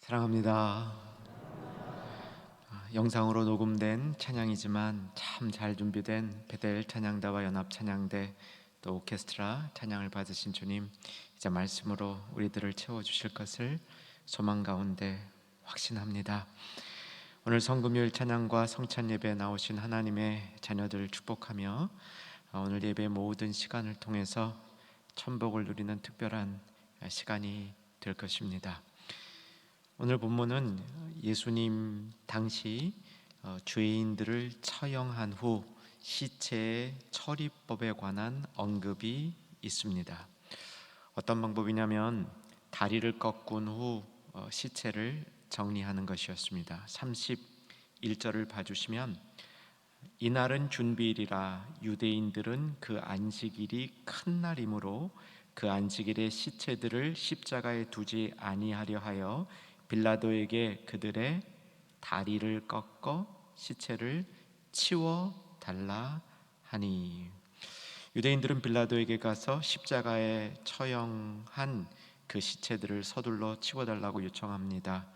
사랑합니다. 영상으로 녹음된 찬양이지만 참 잘 준비된 베델 찬양대와 연합 찬양대 또 오케스트라 찬양을 받으신 주님, 이제 말씀으로 우리들을 채워주실 것을 소망 가운데 확신합니다. 오늘 성금요일 찬양과 성찬 예배에 나오신 하나님의 자녀들을 축복하며 오늘 예배 모든 시간을 통해서 천복을 누리는 특별한 시간이 될 것입니다. 오늘 본문은 예수님 당시 죄인들을 처형한 후 시체의 처리법에 관한 언급이 있습니다. 어떤 방법이냐면 다리를 꺾은 후 시체를 정리하는 것이었습니다. 31절을 봐주시면, 이날은 준비일이라 유대인들은 그 안식일이 큰 날이므로 그 안식일에 시체들을 십자가에 두지 아니하려 하여 빌라도에게 그들의 다리를 꺾어 시체를 치워 달라 하니, 유대인들은 빌라도에게 가서 십자가에 처형한 그 시체들을 서둘러 치워달라고 요청합니다.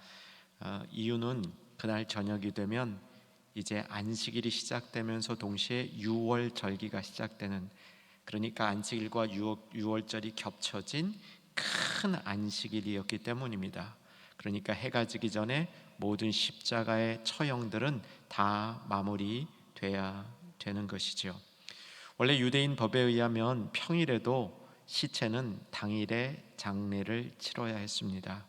이유는 그날 저녁이 되면 이제 안식일이 시작되면서 동시에 유월절기가 시작되는, 그러니까 안식일과 유월절이 겹쳐진 큰 안식일이었기 때문입니다. 그러니까 해가 지기 전에 모든 십자가의 처형들은 다 마무리돼야 되는 것이죠. 원래 유대인 법에 의하면 평일에도 시체는 당일에 장례를 치러야 했습니다.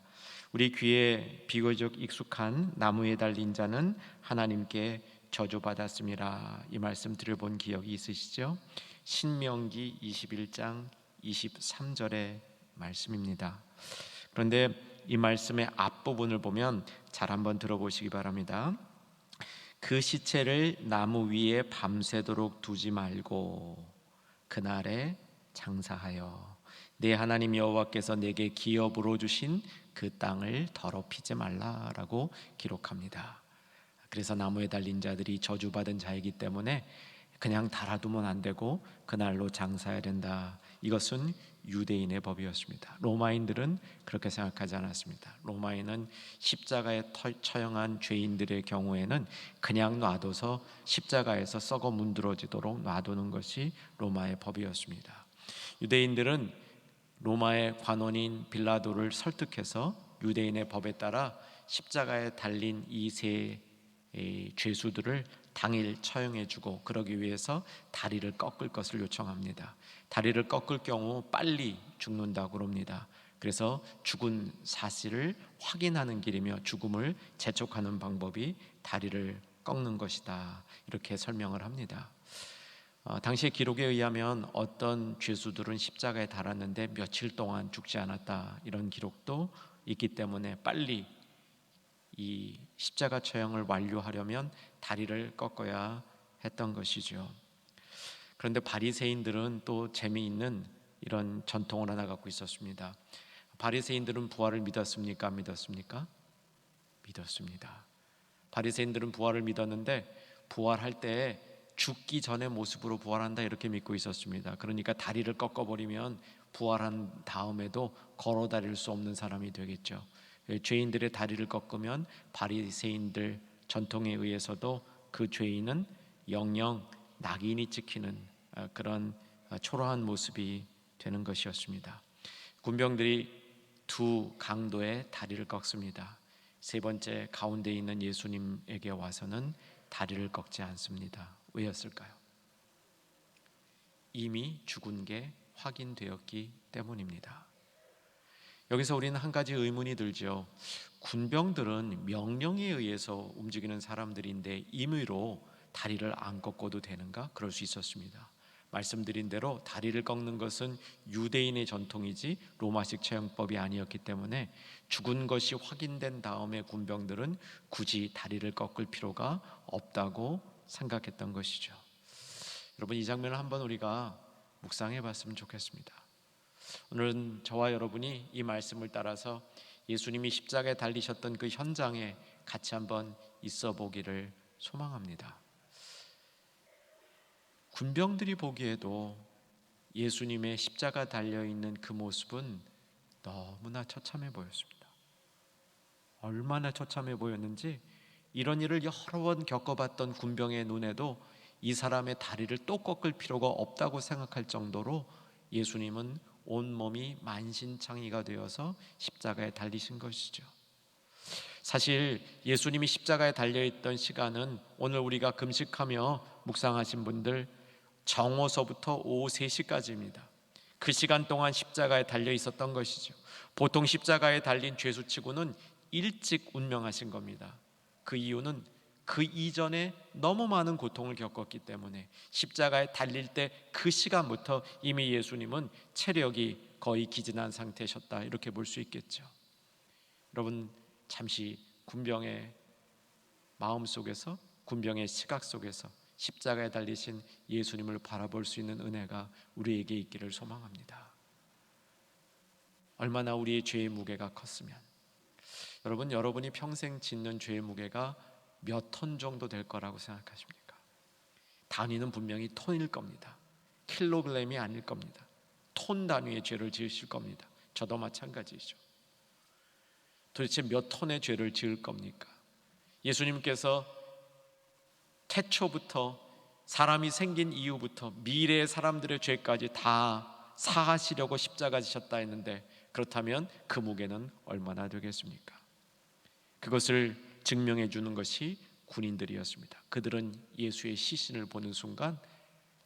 우리 귀에 비교적 익숙한 나무에 달린 자는 하나님께 저주받았음이라, 이 말씀 들어본 기억이 있으시죠? 신명기 21장 23절의 말씀입니다. 그런데 이 말씀의 앞부분을 보면 잘 한번 들어보시기 바랍니다. 그 시체를 나무 위에 밤새도록 두지 말고 그날에 장사하여 내 하나님 여호와께서 내게 기업으로 주신 그 땅을 더럽히지 말라라고 기록합니다. 그래서 나무에 달린 자들이 저주받은 자이기 때문에 그냥 달아두면 안 되고 그날로 장사해야 된다. 이것은 유대인의 법이었습니다. 로마인들은 그렇게 생각하지 않았습니다. 로마인은 십자가에 처형한 죄인들의 경우에는 그냥 놔둬서 십자가에서 썩어 문드러지도록 놔두는 것이 로마의 법이었습니다. 유대인들은 로마의 관원인 빌라도를 설득해서 유대인의 법에 따라 십자가에 달린 이 세 죄수들을 당일 처형해주고, 그러기 위해서 다리를 꺾을 것을 요청합니다. 다리를 꺾을 경우 빨리 죽는다고 합니다. 그래서 죽은 사실을 확인하는 길이며 죽음을 재촉하는 방법이 다리를 꺾는 것이다, 이렇게 설명을 합니다. 당시의 기록에 의하면 어떤 죄수들은 십자가에 달았는데 며칠 동안 죽지 않았다, 이런 기록도 있기 때문에 빨리 이 십자가 처형을 완료하려면 다리를 꺾어야 했던 것이죠. 그런데 바리새인들은 또 재미있는 이런 전통을 하나 갖고 있었습니다. 바리새인들은 부활을 믿었습니까? 안 믿었습니까? 믿었습니다. 바리새인들은 부활을 믿었는데 부활할 때 죽기 전의 모습으로 부활한다, 이렇게 믿고 있었습니다. 그러니까 다리를 꺾어버리면 부활한 다음에도 걸어 다닐 수 없는 사람이 되겠죠. 죄인들의 다리를 꺾으면 바리새인들 전통에 의해서도 그 죄인은 영영 낙인이 찍히는 그런 초라한 모습이 되는 것이었습니다. 군병들이 두 강도의 다리를 꺾습니다. 세 번째 가운데 있는 예수님에게 와서는 다리를 꺾지 않습니다. 왜였을까요? 이미 죽은 게 확인되었기 때문입니다. 여기서 우리는 한 가지 의문이 들죠. 군병들은 명령에 의해서 움직이는 사람들인데 임의로 다리를 안 꺾어도 되는가? 그럴 수 있었습니다. 말씀드린 대로 다리를 꺾는 것은 유대인의 전통이지 로마식 처형법이 아니었기 때문에 죽은 것이 확인된 다음에 군병들은 굳이 다리를 꺾을 필요가 없다고 생각했던 것이죠. 여러분, 이 장면을 한번 우리가 묵상해 봤으면 좋겠습니다. 오늘은 저와 여러분이 이 말씀을 따라서 예수님이 십자가에 달리셨던 그 현장에 같이 한번 있어 보기를 소망합니다. 군병들이 보기에도 예수님의 십자가 달려있는 그 모습은 너무나 처참해 보였습니다. 얼마나 처참해 보였는지 이런 일을 여러 번 겪어봤던 군병의 눈에도 이 사람의 다리를 또 꺾을 필요가 없다고 생각할 정도로 예수님은 온몸이 만신창이가 되어서 십자가에 달리신 것이죠. 사실 예수님이 십자가에 달려있던 시간은 오늘 우리가 금식하며 묵상하신 분들 정오서부터 오후 3시까지입니다. 그 시간 동안 십자가에 달려 있었던 것이죠. 보통 십자가에 달린 죄수치고는 일찍 운명하신 겁니다. 그 이유는 그 이전에 너무 많은 고통을 겪었기 때문에 십자가에 달릴 때 그 시간부터 이미 예수님은 체력이 거의 기진한 상태셨다, 이렇게 볼 수 있겠죠. 여러분, 잠시 군병의 마음 속에서, 군병의 시각 속에서 십자가에 달리신 예수님을 바라볼 수 있는 은혜가 우리에게 있기를 소망합니다. 얼마나 우리의 죄의 무게가 컸으면, 여러분, 여러분이 평생 짓는 죄의 무게가 몇 톤 정도 될 거라고 생각하십니까? 단위는 분명히 톤일 겁니다. 킬로그램이 아닐 겁니다. 톤 단위의 죄를 지으실 겁니다. 저도 마찬가지죠. 도대체 몇 톤의 죄를 지을 겁니까? 예수님께서 태초부터, 사람이 생긴 이후부터 미래의 사람들의 죄까지 다 사하시려고 십자가 지셨다 했는데, 그렇다면 그 무게는 얼마나 되겠습니까? 그것을 증명해 주는 것이 군인들이었습니다. 그들은 예수의 시신을 보는 순간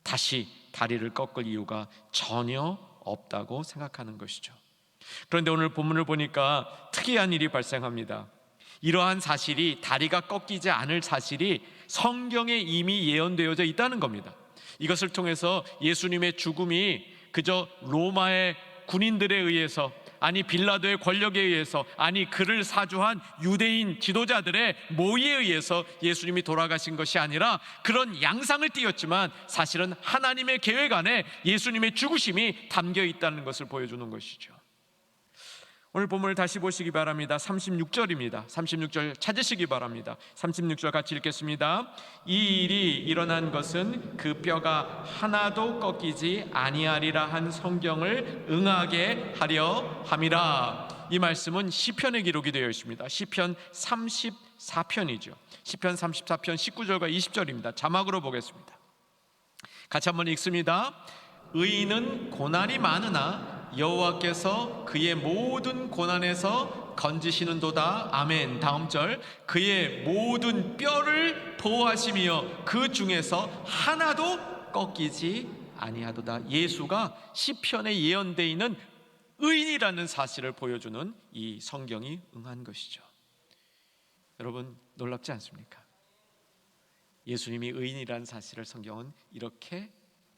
다시 다리를 꺾을 이유가 전혀 없다고 생각하는 것이죠. 그런데 오늘 본문을 보니까 특이한 일이 발생합니다. 이러한 사실이, 다리가 꺾이지 않을 사실이 성경에 이미 예언되어져 있다는 겁니다. 이것을 통해서 예수님의 죽음이 그저 로마의 군인들에 의해서, 아니 빌라도의 권력에 의해서, 아니 그를 사주한 유대인 지도자들의 모의에 의해서 예수님이 돌아가신 것이 아니라, 그런 양상을 띄었지만 사실은 하나님의 계획 안에 예수님의 죽으심이 담겨 있다는 것을 보여주는 것이죠. 오늘 본문을 다시 보시기 바랍니다. 36절입니다. 36절 찾으시기 바랍니다. 36절 같이 읽겠습니다. 이 일이 일어난 것은 그 뼈가 하나도 꺾이지 아니하리라 한 성경을 응하게 하려 함이라. 이 말씀은 시편에 기록이 되어 있습니다. 시편 34편이죠. 시편 34편 19절과 20절입니다. 자막으로 보겠습니다. 같이 한번 읽습니다. 의인은 고난이 많으나 여호와께서 그의 모든 고난에서 건지시는도다. 아멘. 다음 절, 그의 모든 뼈를 보호하시며 그 중에서 하나도 꺾이지 아니하도다. 예수가 시편에 예언되어 있는 의인이라는 사실을 보여주는 이 성경이 응한 것이죠. 여러분, 놀랍지 않습니까? 예수님이 의인이라는 사실을 성경은 이렇게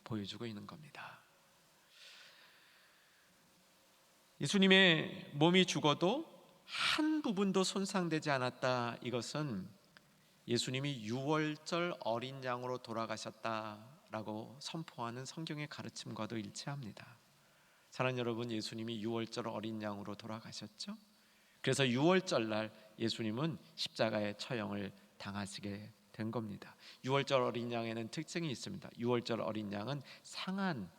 보여주고 있는 겁니다. 예수님의 몸이 죽어도 한 부분도 손상되지 않았다. 이것은 예수님이 유월절 어린 양으로 돌아가셨다라고 선포하는 성경의 가르침과도 일치합니다. 사랑하는 여러분, 예수님이 유월절 어린 양으로 돌아가셨죠. 그래서 유월절 날 예수님은 십자가의 처형을 당하시게 된 겁니다. 유월절 어린 양에는 특징이 있습니다. 유월절 어린 양은 상한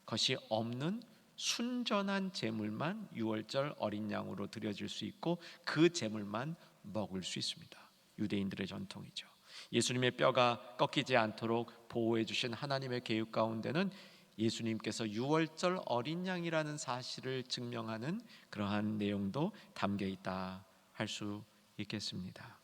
것이 없는 순전한 제물만 유월절 어린 양으로 드려질 수 있고, 그 제물만 먹을 수 있습니다. 유대인들의 전통이죠. 예수님의 뼈가 꺾이지 않도록 보호해 주신 하나님의 계획 가운데는 예수님께서 유월절 어린 양이라는 사실을 증명하는 그러한 내용도 담겨 있다 할 수 있겠습니다.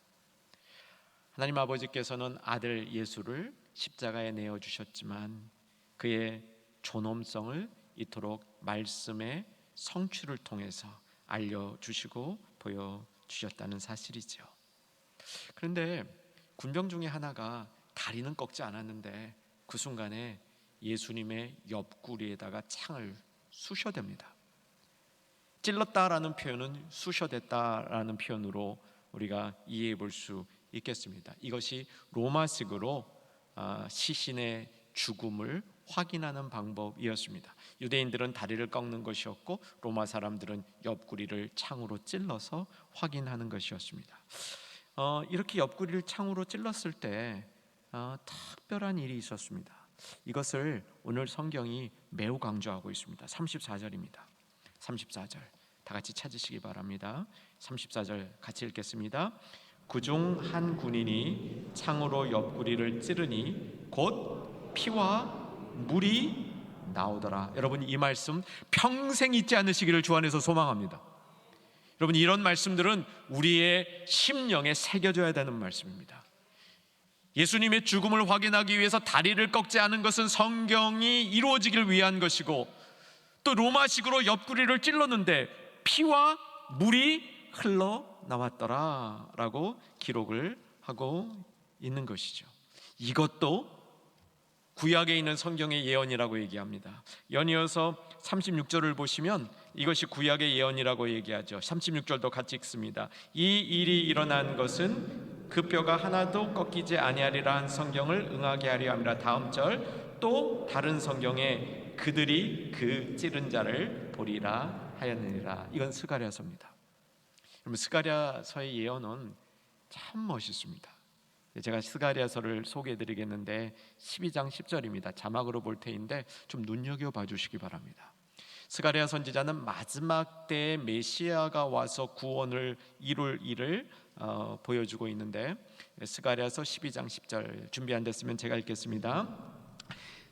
하나님 아버지께서는 아들 예수를 십자가에 내어 주셨지만 그의 존엄성을 이토록 말씀의 성취를 통해서 알려주시고 보여주셨다는 사실이죠. 그런데 군병 중에 하나가 다리는 꺾지 않았는데 그 순간에 예수님의 옆구리에다가 창을 쑤셔댑니다. 찔렀다라는 표현은 쑤셔댔다라는 표현으로 우리가 이해해 볼 수 있겠습니다. 이것이 로마식으로 시신의 죽음을 확인하는 방법이었습니다. 유대인들은 다리를 꺾는 것이었고 로마 사람들은 옆구리를 창으로 찔러서 확인하는 것이었습니다. 이렇게 옆구리를 창으로 찔렀을 때 특별한 일이 있었습니다. 이것을 오늘 성경이 매우 강조하고 있습니다. 34절입니다. 34절 다 같이 찾으시기 바랍니다. 34절 같이 읽겠습니다. 그중 한 군인이 창으로 옆구리를 찌르니 곧 피와 물이 나오더라. 여러분, 이 말씀 평생 잊지 않으시기를 주 안에서 소망합니다. 여러분, 이런 말씀들은 우리의 심령에 새겨져야 되는 말씀입니다. 예수님의 죽음을 확인하기 위해서 다리를 꺾지 않은 것은 성경이 이루어지길 위한 것이고, 또 로마식으로 옆구리를 찔렀는데 피와 물이 흘러나왔더라 라고 기록을 하고 있는 것이죠. 이것도 구약에 있는 성경의 예언이라고 얘기합니다. 연이어서 36절을 보시면 이것이 구약의 예언이라고 얘기하죠. 36절도 같이 읽습니다. 이 일이 일어난 것은 그 뼈가 하나도 꺾이지 아니하리라 한 성경을 응하게 하려 함이라. 다음 절 또 다른 성경에 그들이 그 찌른 자를 보리라 하였느니라. 이건 스가랴서입니다. 여러분, 스가랴서의 예언은 참 멋있습니다. 제가 스가랴서를 소개해드리겠는데 12장 10절입니다. 자막으로 볼 테인데 좀 눈여겨봐 주시기 바랍니다. 스가랴 선지자는 마지막 때에 메시아가 와서 구원을 이룰 일을 보여주고 있는데, 스가랴서 12장 10절 준비 안 됐으면 제가 읽겠습니다.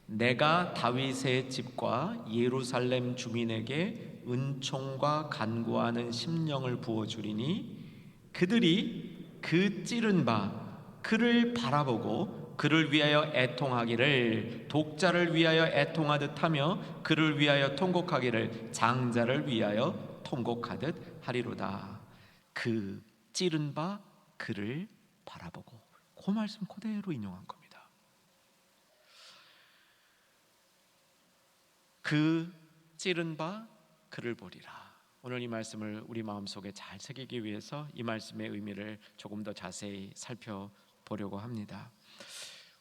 내가 다윗의 집과 예루살렘 주민에게 은총과 간구하는 심령을 부어주리니 그들이 그 찌른 바 그를 바라보고 그를 위하여 애통하기를, 독자를 위하여 애통하듯 하며 그를 위하여 통곡하기를, 장자를 위하여 통곡하듯 하리로다. 그 찌른 바 그를 바라보고. 그 말씀 그대로 인용한 겁니다. 그 찌른 바 그를 보리라. 오늘 이 말씀을 우리 마음속에 잘 새기기 위해서 이 말씀의 의미를 조금 더 자세히 살펴보려고 합니다.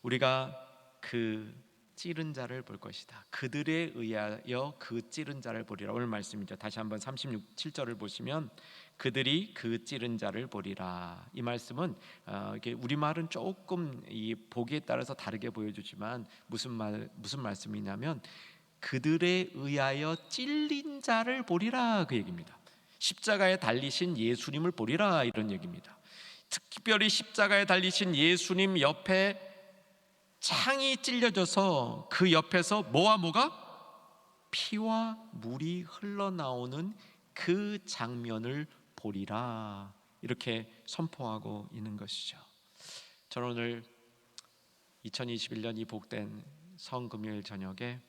우리가 그 찌른 자를 볼 것이다. 그들에 의하여 그 찌른 자를 보리라. 오늘 말씀이죠. 다시 한번 36절을 보시면 그들이 그 찌른 자를 보리라. 이 말씀은 이게 우리말은 조금 이 보기에 따라서 다르게 보여주지만 무슨 말씀이냐면 그들에 의하여 찔린 자를 보리라, 그 얘기입니다. 십자가에 달리신 예수님을 보리라, 이런 얘기입니다. 특별히 십자가에 달리신 예수님 옆에 창이 찔려져서 그 옆에서 뭐와 뭐가? 피와 물이 흘러나오는 그 장면을 보리라, 이렇게 선포하고 있는 것이죠. 저는 오늘 2021년 이 복된 성금요일 저녁에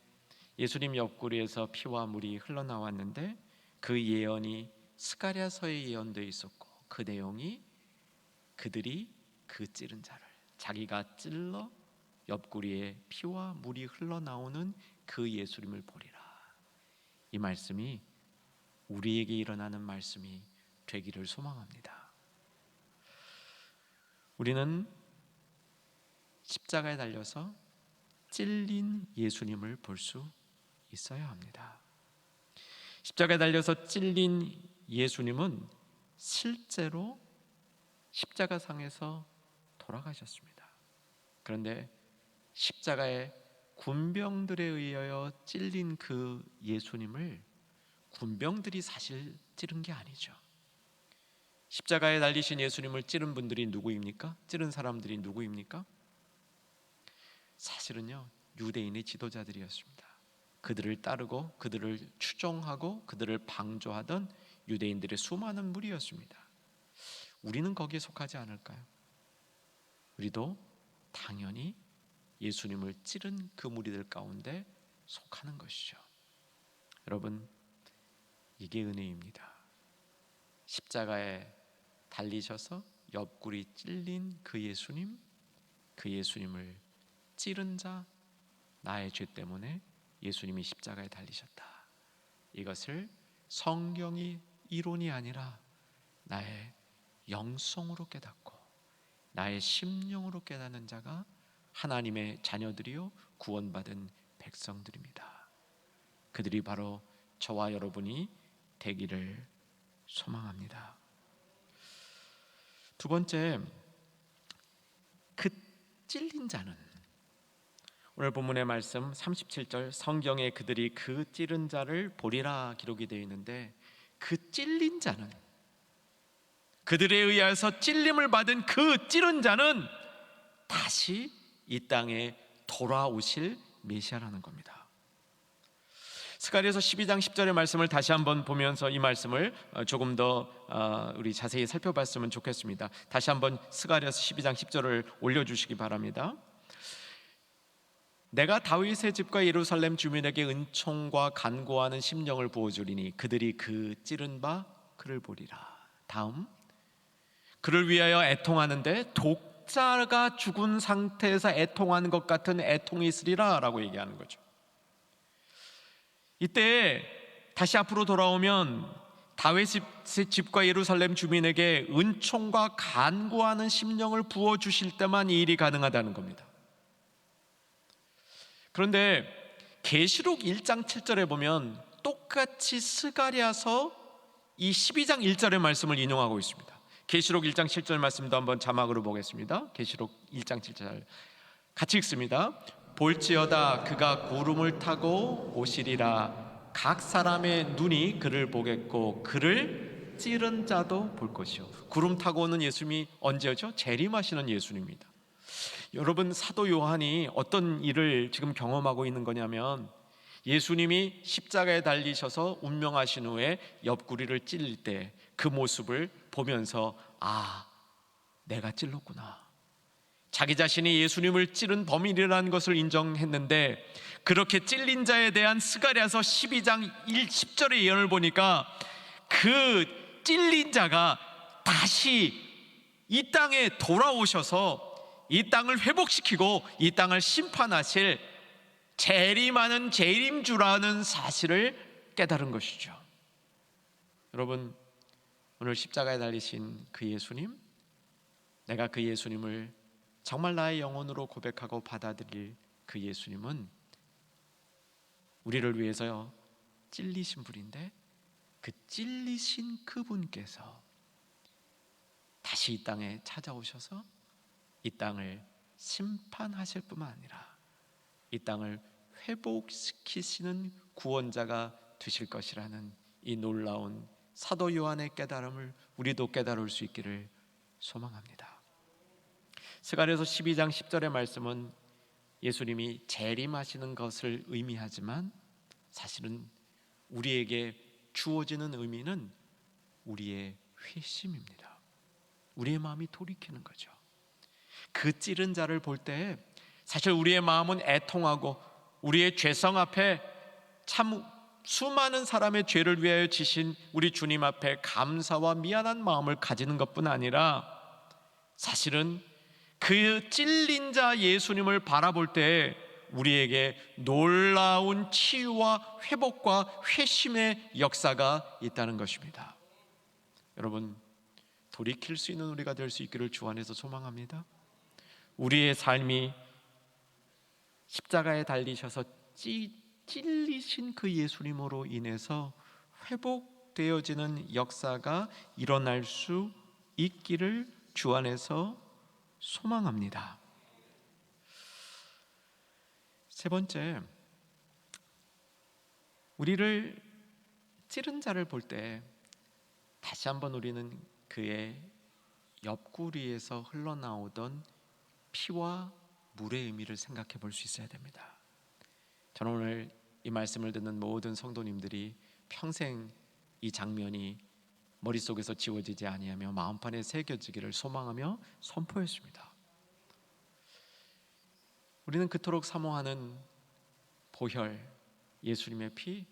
예수님 옆구리에서 피와 물이 흘러나왔는데 그 예언이 스가랴서의 예언도 있었고, 그 내용이 그들이 그 찌른 자를, 자기가 찔러 옆구리에 피와 물이 흘러나오는 그 예수님을 보리라. 이 말씀이 우리에게 일어나는 말씀이 되기를 소망합니다. 우리는 십자가에 달려서 찔린 예수님을 볼 수 있어야 합니다. 십자가에 달려서 찔린 예수님은 실제로 십자가상에서 돌아가셨습니다. 그런데 십자가의 군병들에 의하여 찔린 그 예수님을 군병들이 사실 찌른 게 아니죠. 십자가에 달리신 예수님을 찌른 분들이 누구입니까? 찌른 사람들이 누구입니까? 사실은요, 유대인의 지도자들이었습니다. 그들을 따르고 그들을 추종하고 그들을 방조하던 유대인들의 수많은 무리였습니다. 우리는 거기에 속하지 않을까요? 우리도 당연히 예수님을 찌른 그 무리들 가운데 속하는 것이죠. 여러분, 이게 은혜입니다. 십자가에 달리셔서 옆구리 찔린 그 예수님을 찌른 자, 나의 죄 때문에 예수님이 십자가에 달리셨다. 이것을 성경이 이론이 아니라 나의 영성으로 깨닫고 나의 심령으로 깨닫는 자가 하나님의 자녀들이요 구원받은 백성들입니다. 그들이 바로 저와 여러분이 되기를 소망합니다. 두 번째, 그 찔린 자는, 오늘 본문의 말씀 37절 성경에 그들이 그 찌른 자를 보리라 기록이 되어 있는데, 그 찔린 자는, 그들에 의해서 찔림을 받은 그 찌른 자는 다시 이 땅에 돌아오실 메시아라는 겁니다. 스가랴서 12장 10절의 말씀을 다시 한번 보면서 이 말씀을 조금 더 우리 자세히 살펴봤으면 좋겠습니다. 다시 한번 스가랴서 12장 10절을 올려주시기 바랍니다. 내가 다윗의 집과 예루살렘 주민에게 은총과 간구하는 심령을 부어주리니 그들이 그 찌른 바 그를 보리라. 다음, 그를 위하여 애통하는데 독자가 죽은 상태에서 애통하는 것 같은 애통이 있으리라 라고 얘기하는 거죠. 이때 다시 앞으로 돌아오면 다윗의 집과 예루살렘 주민에게 은총과 간구하는 심령을 부어주실 때만 이 일이 가능하다는 겁니다. 그런데 계시록 1장 7절에 보면 똑같이 스가랴서 이 12장 1절의 말씀을 인용하고 있습니다. 계시록 1장 7절 말씀도 한번 자막으로 보겠습니다. 계시록 1장 7절 같이 읽습니다. 볼지어다 그가 구름을 타고 오시리라. 각 사람의 눈이 그를 보겠고 그를 찌른 자도 볼 것이요. 구름 타고 오는 예수님이 언제죠? 재림하시는 예수님입니다. 여러분, 사도 요한이 어떤 일을 지금 경험하고 있는 거냐면 예수님이 십자가에 달리셔서 운명하신 후에 옆구리를 찔릴 때 그 모습을 보면서 내가 찔렀구나, 자기 자신이 예수님을 찌른 범인이라는 것을 인정했는데, 그렇게 찔린 자에 대한 스가랴서 12장 10절의 예언을 보니까 그 찔린 자가 다시 이 땅에 돌아오셔서 이 땅을 회복시키고 이 땅을 심판하실 재림하는 재림주라는 사실을 깨달은 것이죠. 여러분, 오늘 십자가에 달리신 그 예수님, 내가 그 예수님을 정말 나의 영혼으로 고백하고 받아들일 그 예수님은 우리를 위해서 찔리신 분인데, 그 찔리신 그분께서 다시 이 땅에 찾아오셔서 이 땅을 심판하실 뿐만 아니라 이 땅을 회복시키시는 구원자가 되실 것이라는 이 놀라운 사도 요한의 깨달음을 우리도 깨달을 수 있기를 소망합니다. 스가랴서 12장 10절의 말씀은 예수님이 재림하시는 것을 의미하지만 사실은 우리에게 주어지는 의미는 우리의 회심입니다. 우리의 마음이 돌이키는 거죠. 그 찌른 자를 볼 때 사실 우리의 마음은 애통하고 우리의 죄성 앞에 참 수많은 사람의 죄를 위하여 지신 우리 주님 앞에 감사와 미안한 마음을 가지는 것뿐 아니라 사실은 그 찔린 자 예수님을 바라볼 때 우리에게 놀라운 치유와 회복과 회심의 역사가 있다는 것입니다. 여러분, 돌이킬 수 있는 우리가 될 수 있기를 주 안에서 소망합니다. 우리의 삶이 십자가에 달리셔서 찔리신 그 예수님으로 인해서 회복되어지는 역사가 일어날 수 있기를 주 안에서 소망합니다. 세 번째, 우리를 찌른 자를 볼 때 다시 한번 우리는 그의 옆구리에서 흘러나오던 피와 물의 의미를 생각해 볼 수 있어야 됩니다. 저는 오늘 이 말씀을 듣는 모든 성도님들이 평생 이 장면이 머릿속에서 지워지지 아니하며 마음판에 새겨지기를 소망하며 선포했습니다. 우리는 그토록 사모하는 보혈, 예수님의 피,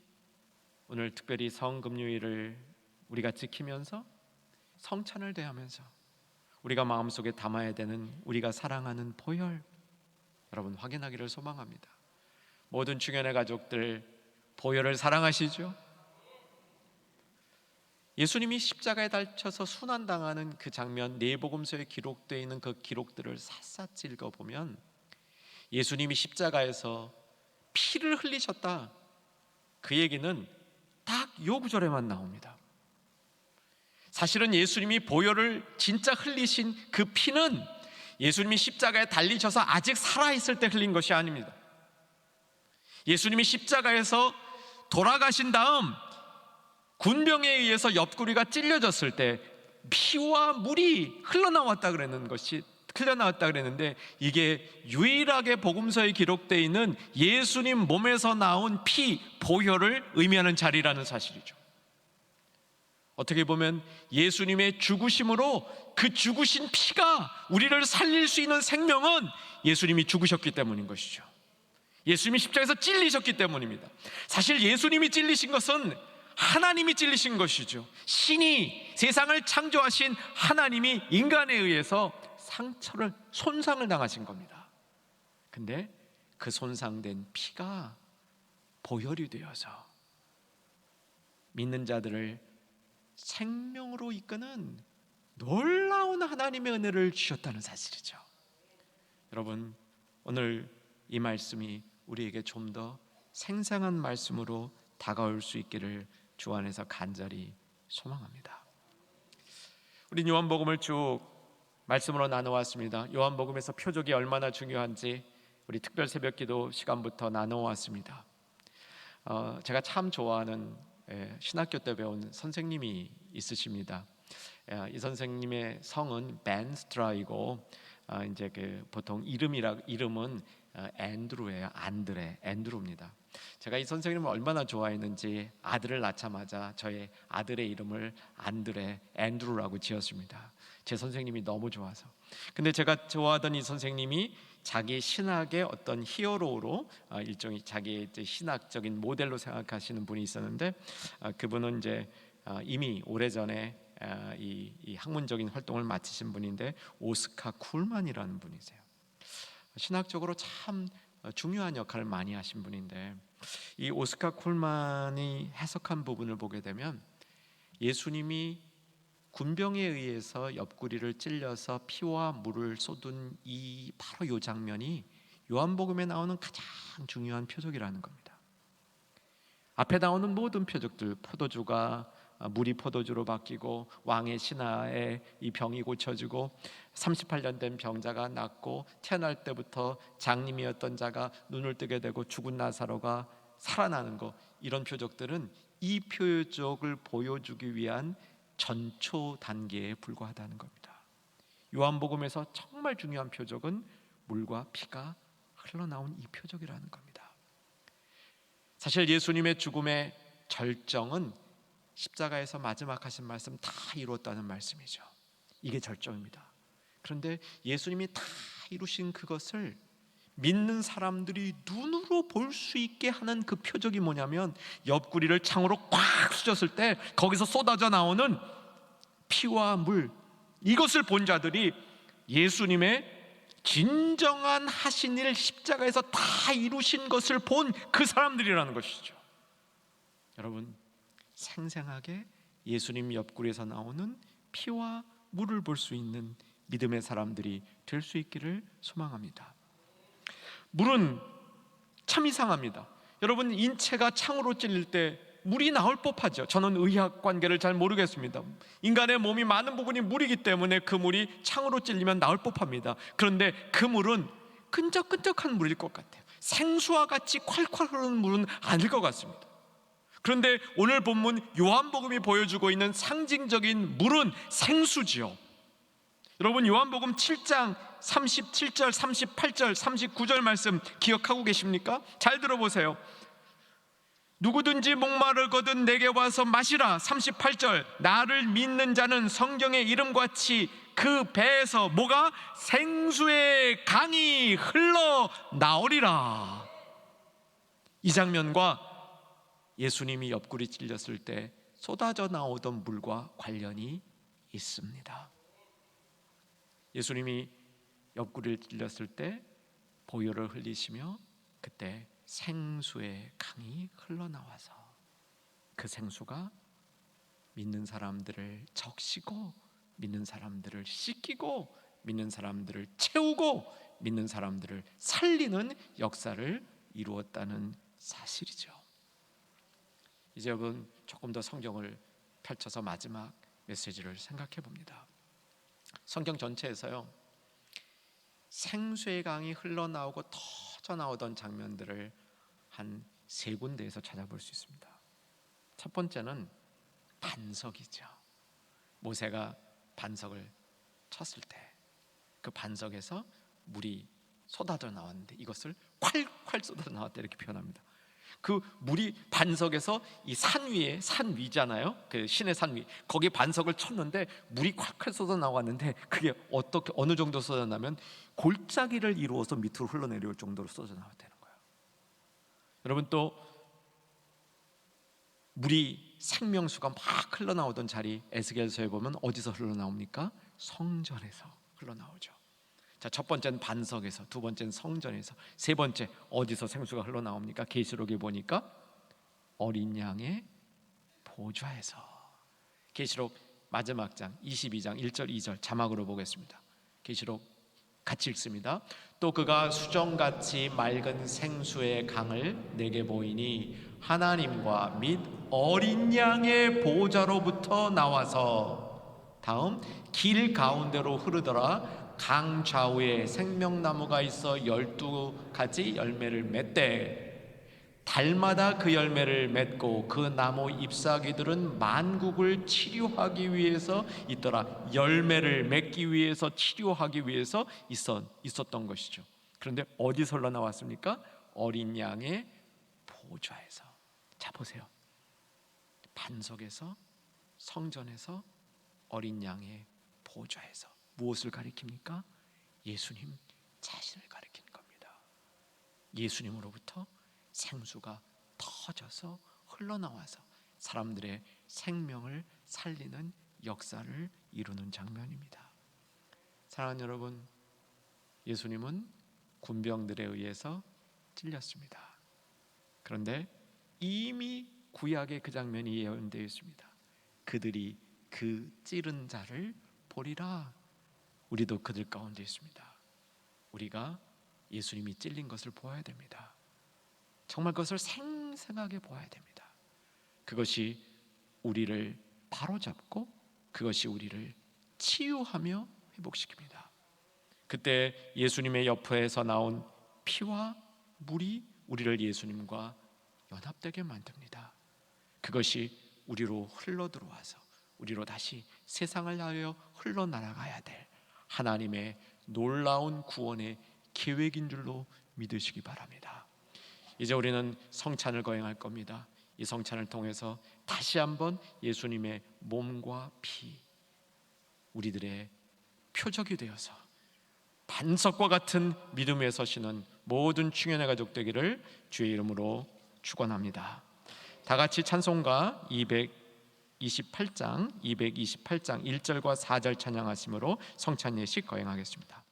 오늘 특별히 성금요일을 우리가 지키면서 성찬을 대하면서 우리가 마음속에 담아야 되는 우리가 사랑하는 보혈, 여러분 확인하기를 소망합니다. 모든 중연의 가족들 보혈을 사랑하시죠? 예수님이 십자가에 달쳐서 순환당하는 그 장면, 내복음서에 기록되어 있는 그 기록들을 샅샅이 읽어보면 예수님이 십자가에서 피를 흘리셨다, 그 얘기는 딱 요 구절에만 나옵니다. 사실은 예수님이 보혈을 진짜 흘리신 그 피는 예수님이 십자가에 달리셔서 아직 살아있을 때 흘린 것이 아닙니다. 예수님이 십자가에서 돌아가신 다음 군병에 의해서 옆구리가 찔려졌을 때 피와 물이 흘러나왔다 그랬는데, 이게 유일하게 복음서에 기록되어 있는 예수님 몸에서 나온 피, 보혈을 의미하는 자리라는 사실이죠. 어떻게 보면 예수님의 죽으심으로 그 죽으신 피가 우리를 살릴 수 있는 생명은 예수님이 죽으셨기 때문인 것이죠. 예수님이 십자가에서 찔리셨기 때문입니다. 사실 예수님이 찔리신 것은 하나님이 찔리신 것이죠. 신이, 세상을 창조하신 하나님이 인간에 의해서 손상을 당하신 겁니다. 근데 그 손상된 피가 보혈이 되어서 믿는 자들을 생명으로 이끄는 놀라운 하나님의 은혜를 주셨다는 사실이죠. 여러분, 오늘 이 말씀이 우리에게 좀 더 생생한 말씀으로 다가올 수 있기를 주 안에서 간절히 소망합니다. 우리 요한복음을 쭉 말씀으로 나눠왔습니다. 요한복음에서 표적이 얼마나 중요한지 우리 특별 새벽기도 시간부터 나눠왔습니다. 제가 참 좋아하는 신학교 때 배운 선생님이 있으십니다. 이 선생님의 성은 벤스트라이고 이제 보통 이름은 앤드루예요. 앤드루입니다. 제가 이 선생님을 얼마나 좋아했는지 아들을 낳자마자 저의 아들의 이름을 앤드루라고 지었습니다. 제 선생님이 너무 좋아서. 근데 제가 좋아하던 이 선생님이 자기 신학의 어떤 히어로로 일종의 자기의 신학적인 모델로 생각하시는 분이 있었는데, 그분은 이제 이미 오래전에 이 학문적인 활동을 마치신 분인데 오스카 쿨만이라는 분이세요. 신학적으로 참 중요한 역할을 많이 하신 분인데, 이 오스카 쿨만이 해석한 부분을 보게 되면 예수님이 군병에 의해서 옆구리를 찔려서 피와 물을 쏟은 바로 이 장면이 요한복음에 나오는 가장 중요한 표적이라는 겁니다. 앞에 나오는 모든 표적들, 포도주가 물이 포도주로 바뀌고 왕의 신하의 이 병이 고쳐지고 38년 된 병자가 낫고 태어날 때부터 장님이었던 자가 눈을 뜨게 되고 죽은 나사로가 살아나는 것, 이런 표적들은 이 표적을 보여주기 위한 전초 단계에 불과하다는 겁니다. 요한복음에서 정말 중요한 표적은 물과 피가 흘러나온 이 표적이라는 겁니다. 사실 예수님의 죽음의 절정은 십자가에서 마지막 하신 말씀 다 이루었다는 말씀이죠. 이게 절정입니다. 그런데 예수님이 다 이루신 그것을 믿는 사람들이 눈으로 볼 수 있게 하는 그 표적이 뭐냐면, 옆구리를 창으로 꽉 쑤셨을 때 거기서 쏟아져 나오는 피와 물, 이것을 본 자들이 예수님의 진정한 하신 일, 십자가에서 다 이루신 것을 본 그 사람들이라는 것이죠. 여러분, 생생하게 예수님 옆구리에서 나오는 피와 물을 볼 수 있는 믿음의 사람들이 될 수 있기를 소망합니다. 물은 참 이상합니다. 여러분, 인체가 창으로 찔릴 때 물이 나올 법하죠. 저는 의학 관계를 잘 모르겠습니다. 인간의 몸이 많은 부분이 물이기 때문에 그 물이 창으로 찔리면 나올 법합니다. 그런데 그 물은 끈적끈적한 물일 것 같아요. 생수와 같이 콸콸 흐르는 물은 아닐 것 같습니다. 그런데 오늘 본문 요한복음이 보여주고 있는 상징적인 물은 생수지요. 여러분, 요한복음 7장 37절, 38절, 39절 말씀 기억하고 계십니까? 잘 들어보세요. 누구든지 목마르거든 내게 와서 마시라. 38절, 나를 믿는 자는 성경의 이름같이 그 배에서 뭐가? 생수의 강이 흘러나오리라. 이 장면과 예수님이 옆구리 찔렸을 때 쏟아져 나오던 물과 관련이 있습니다. 예수님이 옆구리를 찔렸을 때 보혈을 흘리시며 그때 생수의 강이 흘러나와서 그 생수가 믿는 사람들을 적시고, 믿는 사람들을 씻기고, 믿는 사람들을 채우고, 믿는 사람들을 살리는 역사를 이루었다는 사실이죠. 이제 여러분, 조금 더 성경을 펼쳐서 마지막 메시지를 생각해 봅니다. 성경 전체에서요, 생수의 강이 흘러나오고 터져 나오던 장면들을 한 3군데에서 찾아볼 수 있습니다. 첫 번째는 반석이죠. 모세가 반석을 쳤을 때 그 반석에서 물이 쏟아져 나왔는데 이것을 콸콸 쏟아져 나왔다 이렇게 표현합니다. 그 물이 반석에서 이 산 위에, 산 위잖아요. 그 신의 산 위, 거기 반석을 쳤는데 물이 콸콸 쏟아 나왔는데 그게 어떻게 어느 정도 쏟아 나면 골짜기를 이루어서 밑으로 흘러내려올 정도로 쏟아 나왔다는 거예요. 여러분, 또 물이 생명수가 막 흘러나오던 자리 에스겔서에 보면 어디서 흘러나옵니까? 성전에서 흘러나오죠. 자, 첫 번째는 반석에서, 두 번째는 성전에서, 세 번째 어디서 생수가 흘러나옵니까? 계시록에 보니까 어린 양의 보좌에서. 계시록 마지막 장 22장 1절 2절 자막으로 보겠습니다. 계시록 같이 읽습니다. 또 그가 수정같이 맑은 생수의 강을 내게 보이니 하나님과 및 어린 양의 보좌로부터 나와서, 다음, 길 가운데로 흐르더라. 강 좌우에 생명나무가 있어 12가지 열매를 맺되 달마다 그 열매를 맺고 그 나무 잎사귀들은 만국을 치료하기 위해서 있더라. 열매를 맺기 위해서, 치료하기 위해서 있었던 것이죠. 그런데 어디서 흘러나왔습니까? 어린 양의 보좌에서. 자, 보세요. 반석에서, 성전에서, 어린 양의 보좌에서. 무엇을 가리킵니까? 예수님 자신을 가리키는 겁니다. 예수님으로부터 생수가 터져서 흘러나와서 사람들의 생명을 살리는 역사를 이루는 장면입니다. 사랑하는 여러분, 예수님은 군병들에 의해서 찔렸습니다. 그런데 이미 구약의 그 장면이 예언되어 있습니다. 그들이 그 찌른 자를 보리라. 우리도 그들 가운데 있습니다. 우리가 예수님이 찔린 것을 보아야 됩니다. 정말 그것을 생생하게 보아야 됩니다. 그것이 우리를 바로잡고 그것이 우리를 치유하며 회복시킵니다. 그때 예수님의 옆에서 나온 피와 물이 우리를 예수님과 연합되게 만듭니다. 그것이 우리로 흘러들어와서 우리로 다시 세상을 향하여 흘러날아가야 될 하나님의 놀라운 구원의 계획인 줄로 믿으시기 바랍니다. 이제 우리는 성찬을 거행할 겁니다. 이 성찬을 통해서 다시 한번 예수님의 몸과 피, 우리들의 표적이 되어서 반석과 같은 믿음에 서시는 모든 충현의 가족 되기를 주의 이름으로 축원합니다. 다 같이 찬송가 228장 1절과 4절 찬양하심으로 성찬 예식 거행하겠습니다.